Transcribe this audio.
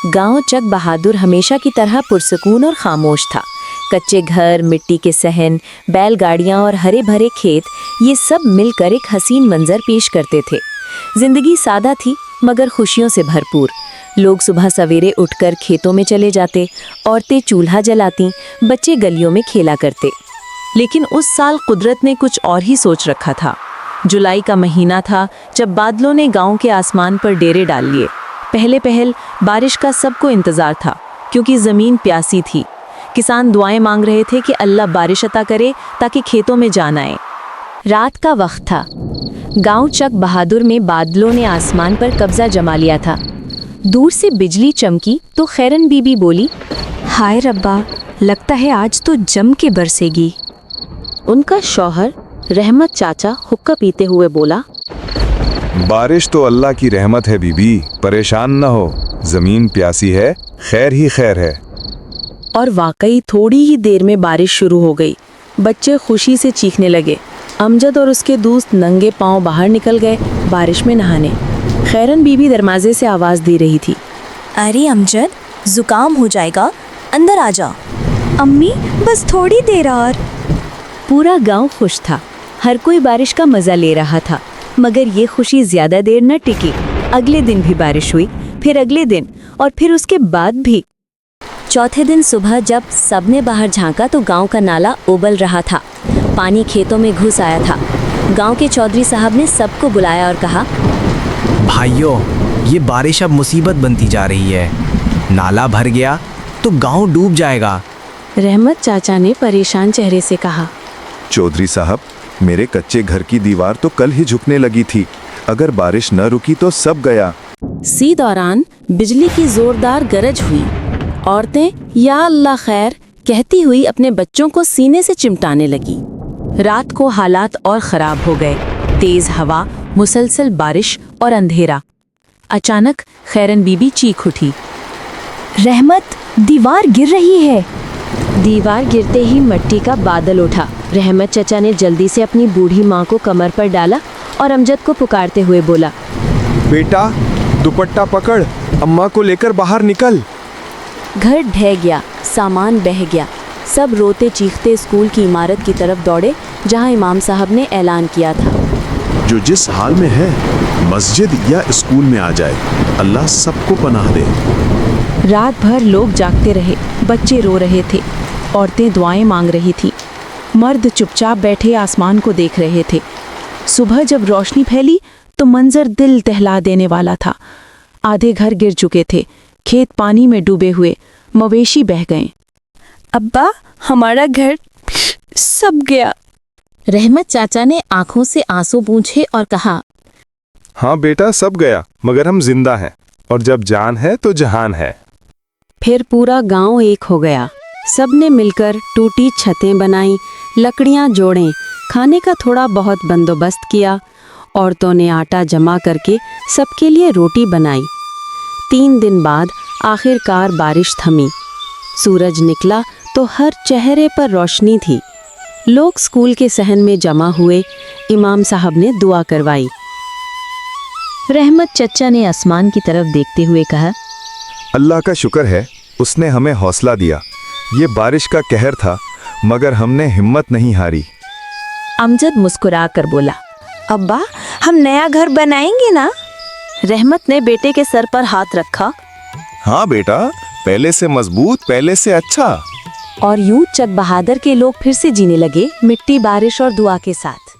गांव चक बहादुर हमेशा की तरह पुरसकून और खामोश था। कच्चे घर, मिट्टी के सहन, बैलगाड़ियां और हरे भरे खेत, ये सब मिलकर एक हसीन मंजर पेश करते थे। जिंदगी सादा थी मगर खुशियों से भरपूर। लोग सुबह सवेरे उठकर खेतों में चले जाते, औरतें चूल्हा जलाती, बच्चे गलियों में खेला करते। लेकिन उस साल कुदरत ने कुछ और ही सोच रखा था। जुलाई का महीना था जब बादलों ने गांव के आसमान पर डेरे डाल लिए। पहले पहल बारिश का सबको इंतजार था, क्योंकि ज़मीन प्यासी थी। किसान दुआएं मांग रहे थे कि अल्लाह बारिश अता करे ताकि खेतों में जान आए। रात का वक्त था। गांव चक बहादुर में बादलों ने आसमान पर कब्जा जमा लिया था। दूर से बिजली चमकी तो खैरन बीबी बोली, हाय रब्बा, लगता है आज तो जम के बरसेगी। उनका शौहर रहमत चाचा हुक्का पीते हुए बोला, बारिश तो अल्लाह की रहमत है बीबी, परेशान न हो, जमीन प्यासी है, खैर ही खैर है। और वाकई थोड़ी ही देर में बारिश शुरू हो गई। बच्चे खुशी से चीखने लगे। अमजद और उसके दोस्त नंगे पांव बाहर निकल गए बारिश में नहाने। खैरन बीबी दरवाजे से आवाज़ दे रही थी, अरे अमजद, जुकाम हो जाएगा, अंदर आ जा। अम्मी, बस थोड़ी देर और। पूरा गांव खुश था। हर कोई बारिश का मज़ा ले रहा था। मगर ये खुशी ज़्यादा देर न टिकी। अगले दिन भी बारिश हुई, फिर अगले दिन, और फिर उसके बाद भी। चौथे दिन सुबह जब सबने बाहर झांका तो गांव का नाला उबल रहा था। पानी खेतों में घुस आया था। गांव के चौधरी साहब ने सबको बुलाया और कहा, भाइयों, ये बारिश अब मुसीबत बनती जा रही है। नाला भर गया तो गांव डूब जाएगा। रहमत चाचा ने परेशान चेहरे से कहा, चौधरी साहब, मेरे कच्चे घर की दीवार तो कल ही झुकने लगी थी, अगर बारिश न रुकी तो सब गया। इसी दौरान बिजली की जोरदार गरज हुई। औरतें या अल्लाह खैर कहती हुई अपने बच्चों को सीने से चिमटाने लगी। रात को हालात और ख़राब हो गए। तेज़ हवा, मुसलसल बारिश और अंधेरा। अचानक खैरन बीबी चीख उठी, रहमत, दीवार गिर रही है। दीवार गिरते ही मिट्टी का बादल उठा। रहमत चचा ने जल्दी से अपनी बूढ़ी माँ को कमर पर डाला और अमजद को पुकारते हुए बोला, बेटा, दुपट्टा पकड़, अम्मा को लेकर बाहर निकल। घर ढह गया, सामान बह गया। सब रोते चीखते स्कूल की इमारत की तरफ दौड़े, जहाँ इमाम साहब ने ऐलान किया था, जो जिस हाल में है मस्जिद या स्कूल में आ जाए, अल्लाह सबको पनाह दे। रात भर लोग जागते रहे। बच्चे रो रहे थे, औरतें दुआएं मांग रही थी, मर्द चुपचाप बैठे आसमान को देख रहे थे। सुबह जब रोशनी फैली तो मंजर दिल दहला देने वाला था। आधे घर गिर चुके थे, खेत पानी में डूबे हुए, मवेशी बह गए। अब्बा, हमारा घर सब गया। रहमत चाचा ने आंखों से आंसू पूंछे और कहा, हाँ बेटा, सब गया, मगर हम जिंदा हैं, और जब जान है तो जहान है। फिर पूरा गांव एक हो गया। सबने मिलकर टूटी छतें बनाई, लकड़ियां जोड़ें, खाने का थोड़ा बहुत बंदोबस्त किया। औरतों ने आटा जमा करके सबके लिए रोटी बनाई। 3 दिन बाद आखिरकार बारिश थमी। सूरज निकला तो हर चेहरे पर रोशनी थी। लोग स्कूल के सहन में जमा हुए। इमाम साहब ने दुआ करवाई। रहमत चचा ने आसमान की तरफ देखते हुए कहा, अल्लाह का शुक्र है, उसने हमें हौसला दिया। ये बारिश का कहर था, मगर हमने हिम्मत नहीं हारी। अमजद मुस्कुरा कर बोला, अब्बा, हम नया घर बनाएंगे ना? रहमत ने बेटे के सर पर हाथ रखा। हाँ बेटा, पहले से मजबूत, पहले से अच्छा। और यूं चक बहादुर के लोग फिर से जीने लगे, मिट्टी, बारिश और दुआ के साथ।